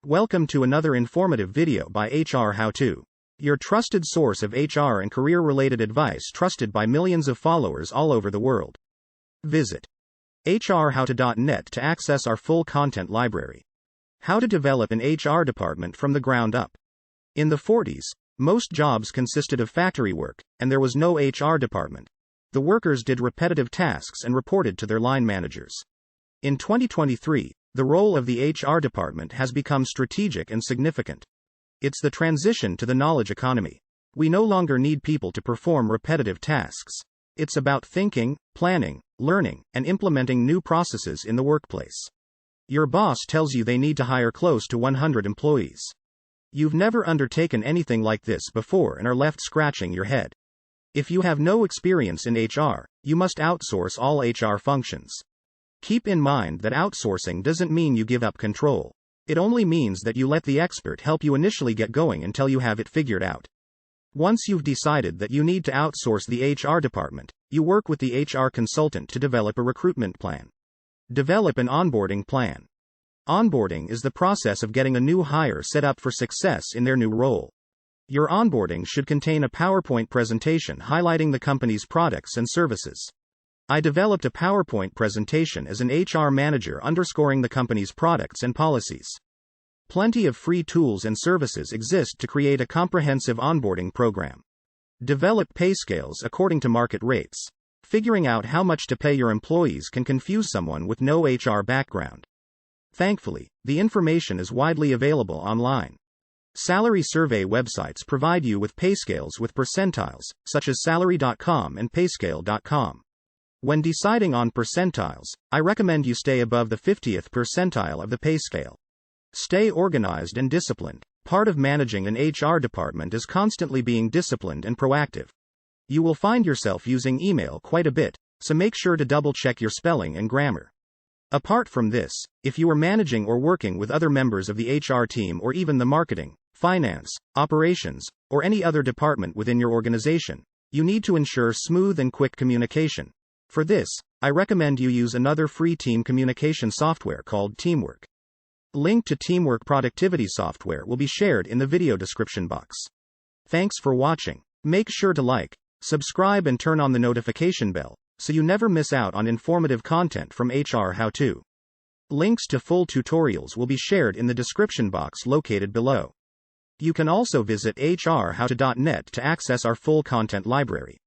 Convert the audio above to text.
Welcome to another informative video by HR How To, your trusted source of HR and career-related advice trusted by millions of followers all over the world. Visit hrhowto.net to access our full content library. How to develop an HR department from the ground up. In the 40s, most jobs consisted of factory work, and there was no HR department. The workers did repetitive tasks and reported to their line managers. In 2023, the role of the HR department has become strategic and significant. It's the transition to the knowledge economy. We no longer need people to perform repetitive tasks. It's about thinking, planning, learning, and implementing new processes in the workplace. Your boss tells you they need to hire close to 100 employees. You've never undertaken anything like this before and are left scratching your head. If you have no experience in HR, you must outsource all HR functions. Keep in mind that outsourcing doesn't mean you give up control. It only means that you let the expert help you initially get going until you have it figured out. Once you've decided that you need to outsource the HR department, you work with the HR consultant to develop a recruitment plan. Develop an onboarding plan. Onboarding is the process of getting a new hire set up for success in their new role. Your onboarding should contain a PowerPoint presentation highlighting the company's products and services. I developed a PowerPoint presentation as an HR manager underscoring the company's products and policies. Plenty of free tools and services exist to create a comprehensive onboarding program. Develop pay scales according to market rates. Figuring out how much to pay your employees can confuse someone with no HR background. Thankfully, the information is widely available online. Salary survey websites provide you with pay scales with percentiles, such as salary.com and payscale.com. When deciding on percentiles, I recommend you stay above the 50th percentile of the pay scale. Stay organized and disciplined. Part of managing an HR department is constantly being disciplined and proactive. You will find yourself using email quite a bit, so make sure to double-check your spelling and grammar. Apart from this, if you are managing or working with other members of the HR team or even the marketing, finance, operations, or any other department within your organization, you need to ensure smooth and quick communication. For this, I recommend you use another free team communication software called Teamwork. Link to Teamwork productivity software will be shared in the video description box. Thanks for watching. Make sure to like, subscribe and turn on the notification bell, so you never miss out on informative content from HR How To. Links to full tutorials will be shared in the description box located below. You can also visit hrhowto.net to access our full content library.